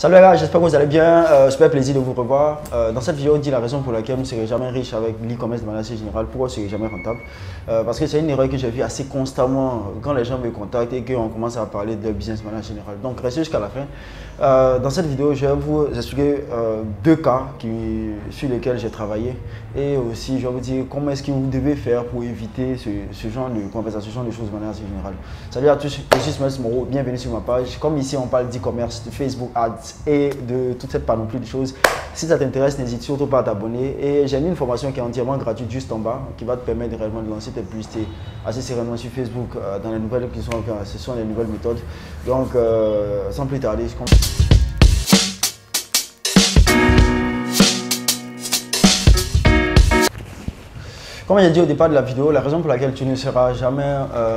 Salut les gars, j'espère que vous allez bien. Super plaisir de vous revoir. Dans cette vidéo, on dit la raison pour laquelle vous ne serez jamais riche avec l'e-commerce de manière assez générale. Pourquoi vous ne serez jamais rentable? Parce que c'est une erreur que j'ai vue assez constamment quand les gens me contactent et qu'on commence à parler de business de manière générale. Donc restez jusqu'à la fin. Dans cette vidéo, je vais vous expliquer deux cas sur lesquels j'ai travaillé et aussi je vais vous dire comment est-ce que vous devez faire pour éviter ce genre de conversation, ce genre de choses de manière assez générale. Salut à tous, je suis Smells Moreau, bienvenue sur ma page. Comme ici on parle d'e-commerce, de Facebook Ads et de toute cette panoplie de choses. Si ça t'intéresse, n'hésite surtout pas à t'abonner. Et j'ai mis une formation qui est entièrement gratuite juste en bas, qui va te permettre réellement de lancer tes publicités assez sereinement sur Facebook dans les nouvelles qui sont, ce sont les nouvelles méthodes. Donc sans plus tarder, je commence. Comme j'ai dit au départ de la vidéo, la raison pour laquelle tu ne seras jamais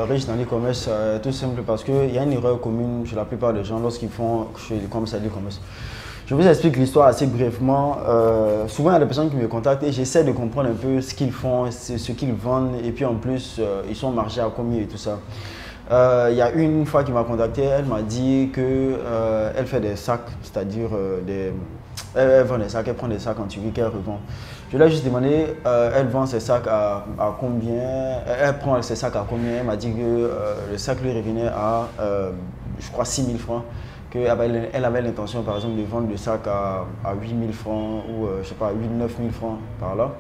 riche dans l'e-commerce est tout simple parce qu'il y a une erreur commune chez la plupart des gens lorsqu'ils font chez l'e-commerce. Je vous explique l'histoire assez brièvement. Souvent, il y a des personnes qui me contactent et j'essaie de comprendre un peu ce qu'ils font, ce qu'ils vendent et puis en plus, ils sont margés à combien et tout ça. Il y a une fois qu'il m'a contacté, elle m'a dit qu'elle fait des sacs, c'est-à-dire elle vend des sacs, elle prend des sacs en Turquie qu'elle revend. Je lui ai juste demandé, elle vend ses sacs à combien, elle prend ses sacs à combien. Elle m'a dit que le sac lui revenait à, je crois, 6 000 francs. Qu'elle avait l'intention, par exemple, de vendre le sac à 8 000 francs ou, je sais pas, 8 000, 9 000 francs par là.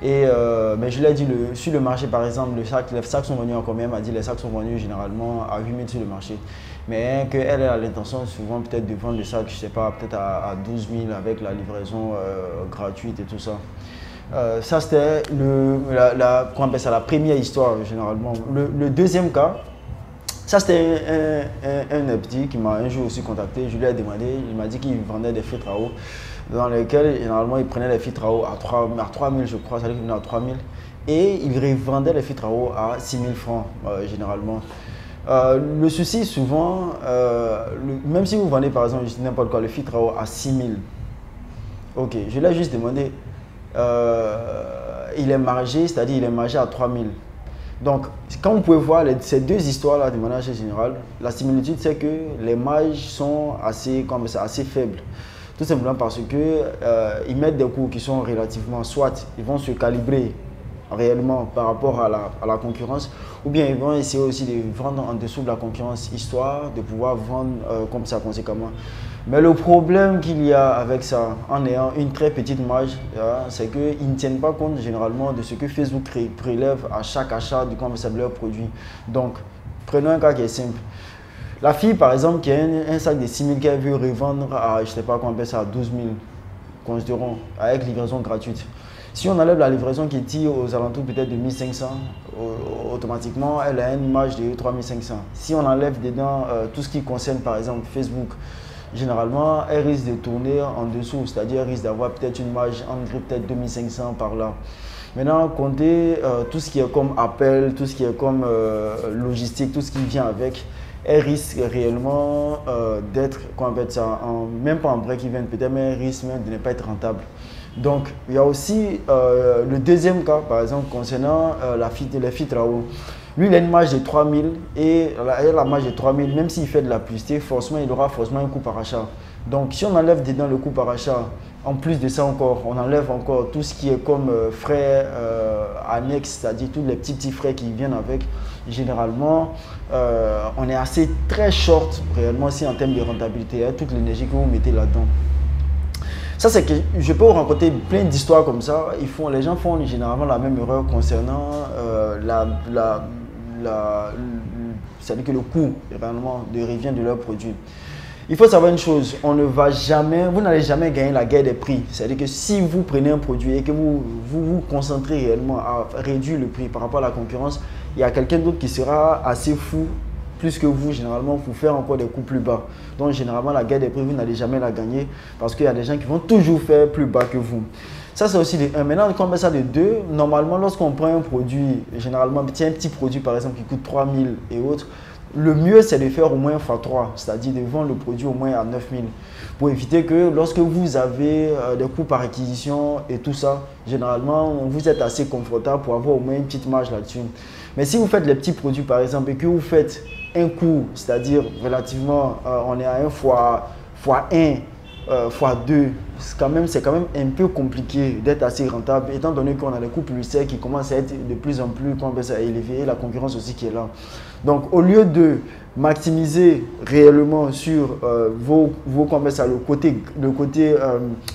Mais je lui ai dit, sur le marché, par exemple, les sacs sont vendus à combien? Elle m'a dit les sacs sont vendus généralement à 8 000 sur le marché. Mais qu'elle a l'intention souvent peut-être de vendre le sac, je sais pas, peut-être à 12 000 avec la livraison gratuite et tout ça. Ça, c'était la première histoire, généralement. Le deuxième cas, ça, c'était un petit qui m'a un jour aussi contacté. Je lui ai demandé, il m'a dit qu'il vendait des filtres à eau dans lesquels, généralement, il prenait les filtres à eau à 3 000, je crois, ça allait venir à 3 000. Et il revendait les filtres à eau à 6 000 francs, généralement. Le souci, souvent, même si vous vendez, par exemple, n'importe quoi, le filtre à eau à 6 000, ok, je lui ai juste demandé, il est margé, c'est-à-dire il est margé à 3 000. Donc, quand vous pouvez voir ces deux histoires-là de manière générale, la similitude, c'est que les marges sont assez faibles. Tout simplement parce qu'ils mettent des coûts qui sont relativement, soit ils vont se calibrer réellement par rapport à la concurrence, ou bien ils vont essayer aussi de vendre en dessous de la concurrence, histoire de pouvoir vendre comme ça conséquemment. Mais le problème qu'il y a avec ça, en ayant une très petite marge, c'est qu'ils ne tiennent pas compte généralement de ce que Facebook prélève à chaque achat du commerce de leurs produits. Donc, prenons un cas qui est simple. La fille, par exemple, qui a un sac de 6 000 qu'elle veut revendre à, je ne sais pas comment on appelle ça, à 12 000, considérons, avec livraison gratuite. Si on enlève la livraison qui tire aux alentours peut-être de 1 500, automatiquement, elle a une marge de 3 500. Si on enlève dedans tout ce qui concerne, par exemple, Facebook, généralement, elle risque de tourner en dessous, c'est-à-dire elle risque d'avoir peut-être une marge entre peut-être 2 500 par là. Maintenant, comptez tout ce qui est comme appel, tout ce qui est comme logistique, tout ce qui vient avec, elle risque réellement d'être, comment on appelle ça, même pas en break-even, peut-être, mais elle risque même de ne pas être rentable. Donc, il y a aussi le deuxième cas, par exemple, concernant les filtres à eau. Lui, il a une marge de 3 000 et la marge de 3 000, même s'il fait de la publicité, forcément, il aura forcément un coût par achat. Donc, si on enlève dedans le coût par achat, en plus de ça encore, on enlève encore tout ce qui est comme frais annexes, c'est-à-dire tous les petits frais qui viennent avec. Généralement, on est assez très short réellement aussi en termes de rentabilité, hein, toute l'énergie que vous mettez là-dedans. Ça, c'est que je peux vous raconter plein d'histoires comme ça. Les gens font généralement la même erreur concernant c'est-à-dire que le coût réellement de revient de leurs produits. Il faut savoir une chose, vous n'allez jamais gagner la guerre des prix. C'est-à-dire que si vous prenez un produit et que vous vous concentrez réellement à réduire le prix par rapport à la concurrence, il y a quelqu'un d'autre qui sera assez fou plus que vous, généralement, pour faire encore des coûts plus bas. Donc, généralement, la guerre des prix, vous n'allez jamais la gagner parce qu'il y a des gens qui vont toujours faire plus bas que vous. Ça, c'est aussi de 1. Maintenant, quand on met ça de 2, normalement, lorsqu'on prend un produit, généralement, un petit produit, par exemple, qui coûte 3 000 et autres, le mieux, c'est de faire au moins x3, c'est-à-dire de vendre le produit au moins à 9 000 pour éviter que lorsque vous avez des coûts par acquisition et tout ça, généralement, vous êtes assez confortable pour avoir au moins une petite marge là-dessus. Mais si vous faites les petits produits, par exemple, et que vous faites un coût, c'est-à-dire relativement, on est à 1 fois 1 x2, c'est quand même un peu compliqué d'être assez rentable, étant donné qu'on a des coûts publicitaires qui commencent à être de plus en plus élevés et la concurrence aussi qui est là. Donc, au lieu de maximiser réellement sur le côté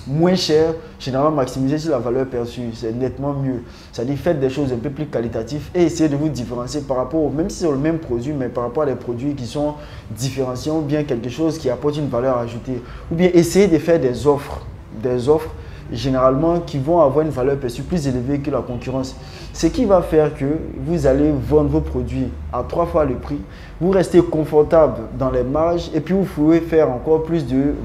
moins cher, généralement maximiser sur la valeur perçue, c'est nettement mieux. C'est-à-dire faites des choses un peu plus qualitatives et essayez de vous différencier par rapport, même si c'est le même produit, mais par rapport à des produits qui sont différenciants ou bien quelque chose qui apporte une valeur ajoutée. Ou bien essayez de faire des offres généralement qui vont avoir une valeur perçue plus élevée que la concurrence. Ce qui va faire que vous allez vendre vos produits à 3 fois le prix, vous restez confortable dans les marges et puis vous pouvez faire encore plus de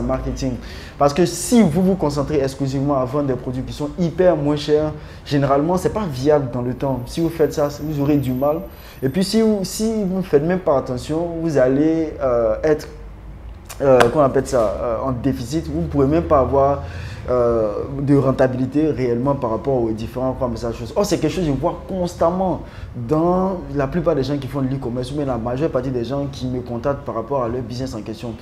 marketing. Parce que si vous vous concentrez exclusivement à vendre des produits qui sont hyper moins chers, généralement, ce n'est pas viable dans le temps. Si vous faites ça, vous aurez du mal. Et puis si vous ne faites même pas attention, vous allez être en déficit. Vous ne pourrez même pas avoir de rentabilité réellement par rapport aux différents choses. Or, c'est quelque chose que je vois constamment dans la plupart des gens qui font de l'e-commerce, ou même la majeure partie des gens qui me contactent par rapport à leur business en question.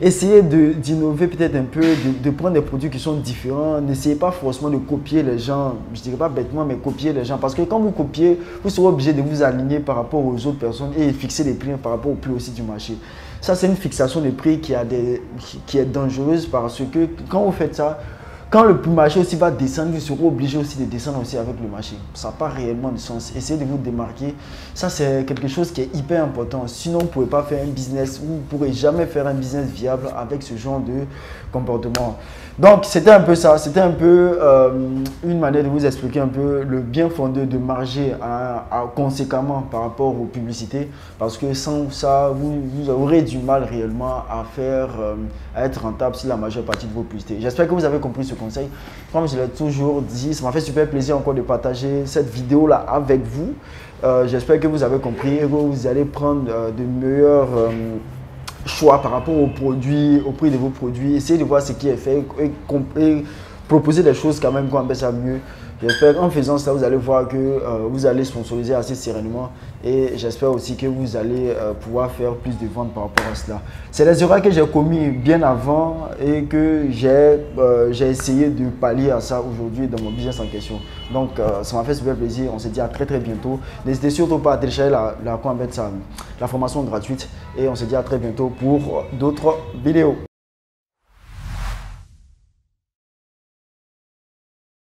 Essayez d'innover peut-être un peu, de prendre des produits qui sont différents. N'essayez pas forcément de copier les gens, je ne dirais pas bêtement, mais copier les gens. Parce que quand vous copiez, vous serez obligé de vous aligner par rapport aux autres personnes et fixer les prix par rapport au prix aussi du marché. Ça, c'est une fixation de prix qui est dangereuse parce que quand vous faites ça, quand le marché aussi va descendre, vous serez obligé aussi de descendre aussi avec le marché. Ça n'a pas réellement de sens. Essayez de vous démarquer. Ça, c'est quelque chose qui est hyper important. Sinon, vous ne pouvez pas faire un business, vous ne pourrez jamais faire un business viable avec ce genre de comportement. Donc, c'était un peu ça. C'était un peu une manière de vous expliquer un peu le bien fondé de marger conséquemment par rapport aux publicités. Parce que sans ça, vous aurez du mal réellement à être rentable sur la majeure partie de vos publicités. J'espère que vous avez compris ce conseil. Comme je l'ai toujours dit, ça m'a fait super plaisir encore de partager cette vidéo-là avec vous. J'espère que vous avez compris et que vous allez prendre de meilleurs choix par rapport aux produits, au prix de vos produits. Essayez de voir ce qui est fait et proposer des choses quand même qu'on appelle ça mieux. J'espère qu'en faisant ça, vous allez voir que vous allez sponsoriser assez sereinement et j'espère aussi que vous allez pouvoir faire plus de ventes par rapport à cela. C'est les erreurs que j'ai commis bien avant et que j'ai essayé de pallier à ça aujourd'hui dans mon business en question. Donc, ça m'a fait super plaisir. On se dit à très bientôt. N'hésitez surtout pas à télécharger la formation gratuite et on se dit à très bientôt pour d'autres vidéos.